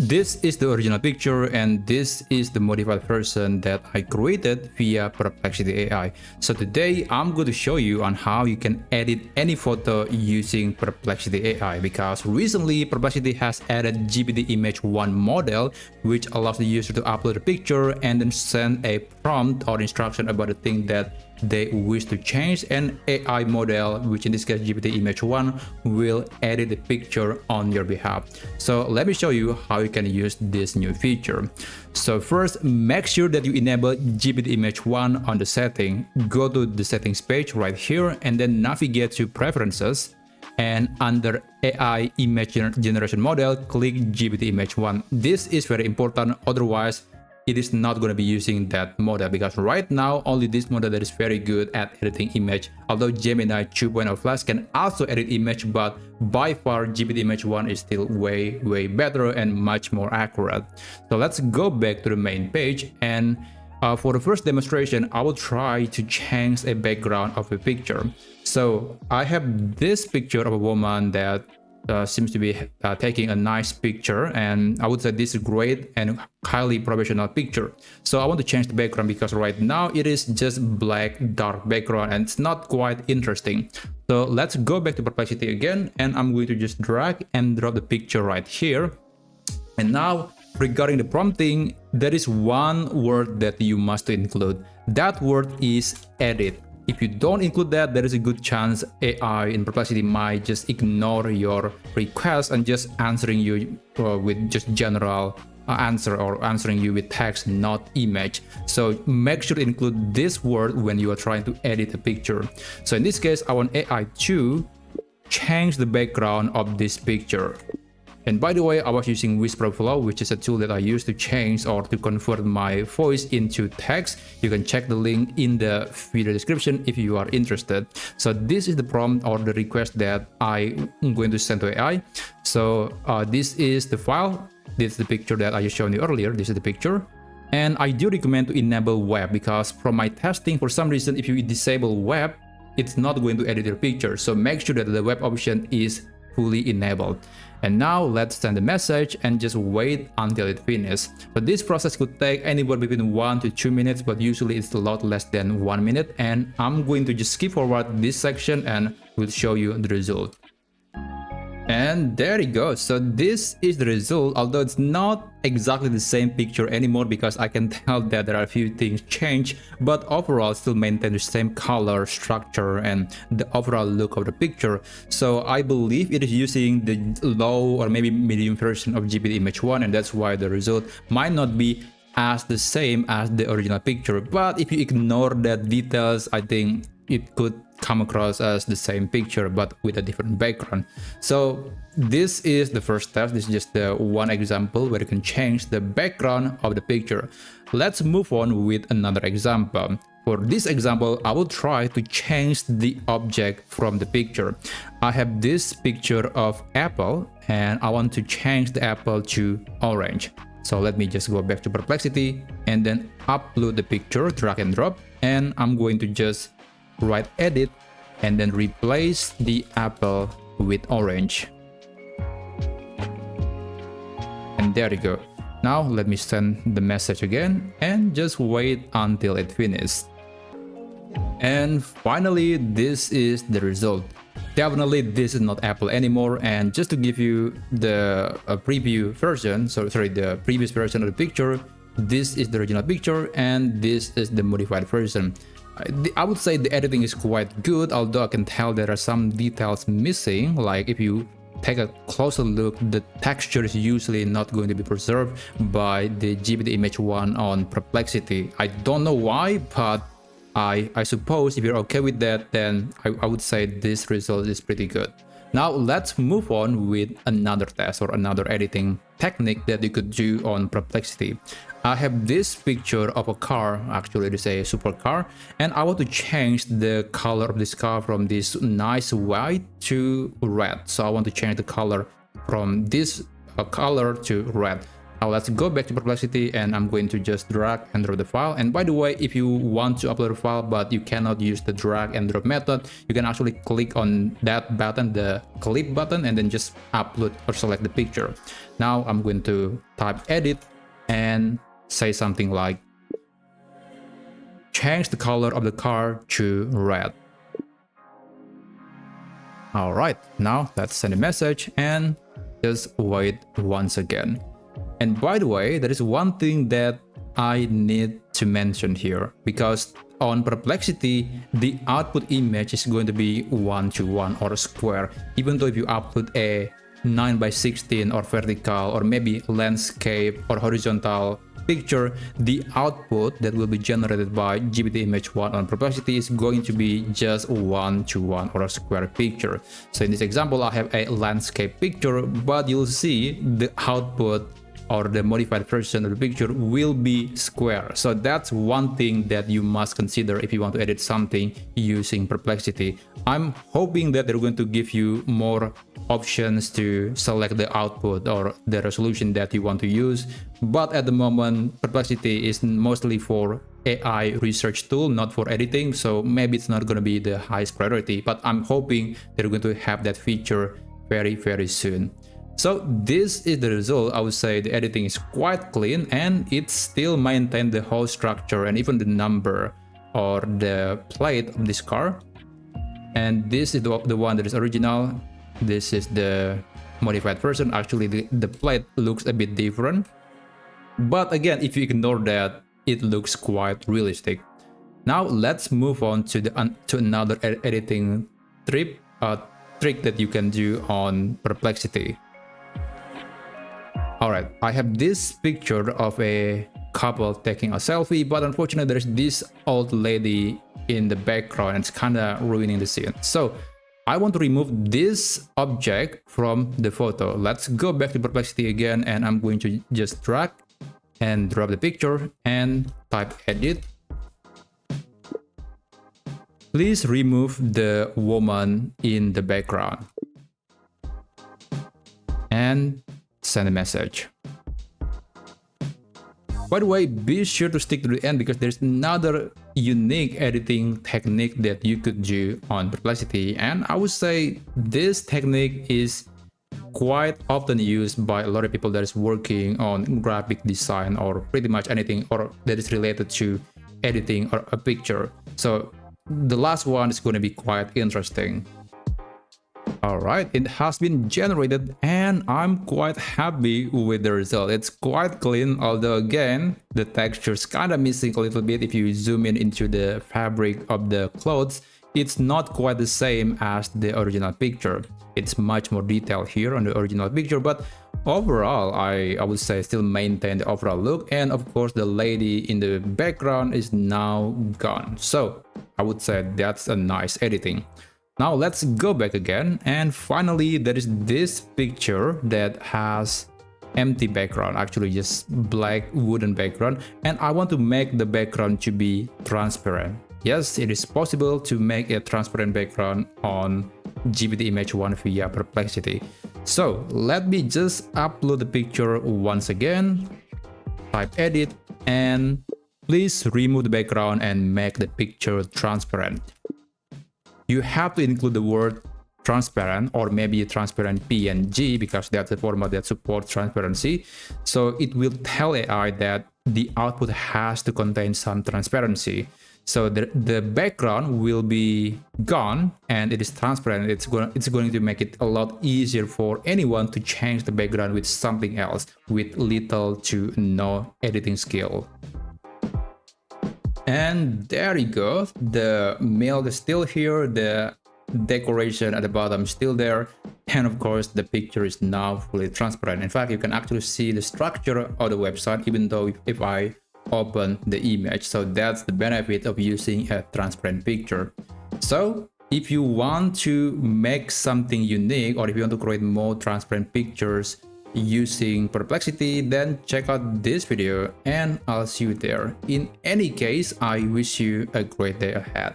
This is the original picture and this is the modified version that I created via Perplexity AI. So today I'm going to show you on how you can edit any photo using Perplexity AI, because recently Perplexity has added GPT-Image1 model, which allows the user to upload a picture and then send a prompt or instruction about the thing that they wish to change, and AI model, which in this case GPT-Image1, will edit the picture on your behalf. So let me show you how you can use this new feature. So first, make sure that you enable GPT-Image1 on the setting. Go to the settings page right here and then navigate to preferences, and under AI image generation model, click GPT-Image1. This is very important, otherwise it is not going to be using that model, because right now only this model that is very good at editing image. Although Gemini 2.0 Flash can also edit image, but by far GPT-Image1 is still way better and much more accurate. So let's go back to the main page, and for the first demonstration I will try to change a background of a picture. So I have this picture of a woman that seems to be taking a nice picture, and I would say this is great and highly professional picture. So I want to change the background because right now it is just black dark background and it's not quite interesting. So let's go back to Perplexity again, and I'm going to just drag and drop the picture right here. And now regarding the prompting, there is one word that you must include. That word is edit. If you don't include that, there is a good chance AI in Perplexity might just ignore your request and just answering you with just general answer, or answering you with text, not image. So make sure to include this word when you are trying to edit a picture. So in this case, I want AI to change the background of this picture. And by the way, I was using Wispr Flow, which is a tool that I use to change or to convert my voice into text. You can check the link in the video description if you are interested. So this is the prompt or the request that I'm going to send to AI. So this is the file. This is the picture that I just showed you earlier. This is the picture. And I do recommend to enable web, because from my testing, for some reason, if you disable web, it's not going to edit your picture. So make sure that the web option is fully enabled. And now let's send the message and just wait until it finishes. But this process could take anywhere between 1 to 2 minutes, but usually it's a lot less than 1 minute. And I'm going to just skip forward this section and will show you the result. And there you go. So this is the result, although it's not exactly the same picture anymore, because I can tell that there are a few things changed, but overall still maintain the same color structure and the overall look of the picture. So I believe it is using the low or maybe medium version of GPT-Image1, and that's why the result might not be as the same as the original picture. But if you ignore that details, I think it could come across as the same picture but with a different background. So this is the first step. This is just the one example where you can change the background of the picture. Let's move on with another example. For this example, I will try to change the object from the picture. I have this picture of apple and I want to change the apple to orange. So let me just go back to Perplexity and then upload the picture, drag and drop, and I'm going to just write edit and then replace the apple with orange. And there you go. Now let me send the message again and just wait until it finishes. And finally, this is the result. Definitely this is not apple anymore, and just to give you the preview version, the previous version of the picture, this is the original picture and this is the modified version. I would say the editing is quite good, although I can tell there are some details missing. Like if you take a closer look, the texture is usually not going to be preserved by the GPT-Image1 on Perplexity. I don't know why, but I suppose if you're okay with that, then I would say this result is pretty good. Now let's move on with another test or another editing technique that you could do on Perplexity. I have this picture of a car, actually it is a supercar, and I want to change the color of this car from this nice white to red. So I want to change the color from this color to red. Now let's go back to Perplexity, and I'm going to just drag and drop the file. And by the way, if you want to upload a file but you cannot use the drag and drop method, you can actually click on that button, the clip button, and then just upload or select the picture. Now I'm going to type edit and say something like change the color of the car to red. All right, now let's send a message and just wait once again. And by the way, there is one thing that I need to mention here, because on Perplexity, the output image is going to be 1:1 or square, even though if you upload a 9:16 or vertical or maybe landscape or horizontal picture, the output that will be generated by GPT-Image1 on Perplexity is going to be just 1:1 or a square picture. So in this example, I have a landscape picture, but you'll see the output or the modified version of the picture will be square. So that's one thing that you must consider if you want to edit something using Perplexity. I'm hoping that they're going to give you more options to select the output or the resolution that you want to use. But at the moment, Perplexity is mostly for AI research tool, not for editing. So maybe it's not going to be the highest priority, but I'm hoping they're going to have that feature very, very soon. So this is the result. I would say the editing is quite clean, and it still maintains the whole structure and even the number or the plate of this car. And this is the one that is original. This is the modified version. Actually, the plate looks a bit different. But again, if you ignore that, it looks quite realistic. Now let's move on to another editing trick that you can do on Perplexity. Alright, I have this picture of a couple taking a selfie, but unfortunately there's this old lady in the background and it's kinda ruining the scene. So I want to remove this object from the photo. Let's go back to Perplexity again, and I'm going to just drag and drop the picture and type edit. Please remove the woman in the background and send a message. By the way, be sure to stick to the end because there's another unique editing technique that you could do on Perplexity, and I would say this technique is quite often used by a lot of people that is working on graphic design or pretty much anything or that is related to editing or a picture. So the last one is going to be quite interesting. Alright, it has been generated and I'm quite happy with the result. It's quite clean, although again, the texture is kind of missing a little bit. If you zoom in into the fabric of the clothes, it's not quite the same as the original picture. It's much more detailed here on the original picture, but overall, I would say still maintain the overall look. And of course, the lady in the background is now gone. So I would say that's a nice editing. Now let's go back again, and finally there is this picture that has empty background, actually just black wooden background, and I want to make the background to be transparent. Yes, it is possible to make a transparent background on GPT-Image1 via Perplexity. So let me just upload the picture once again, type edit, and please remove the background and make the picture transparent. You have to include the word transparent or maybe transparent PNG because that's the format that supports transparency. So it will tell AI that the output has to contain some transparency. So the background will be gone and it is transparent. It's going to make it a lot easier for anyone to change the background with something else with little to no editing skill. And there you go, the milk is still here, the decoration at the bottom is still there, and of course the picture is now fully transparent. In fact, you can actually see the structure of the website even though if I open the image. So that's the benefit of using a transparent picture. So if you want to make something unique or if you want to create more transparent pictures using Perplexity, then check out this video and I'll see you there. In any case, I wish you a great day ahead.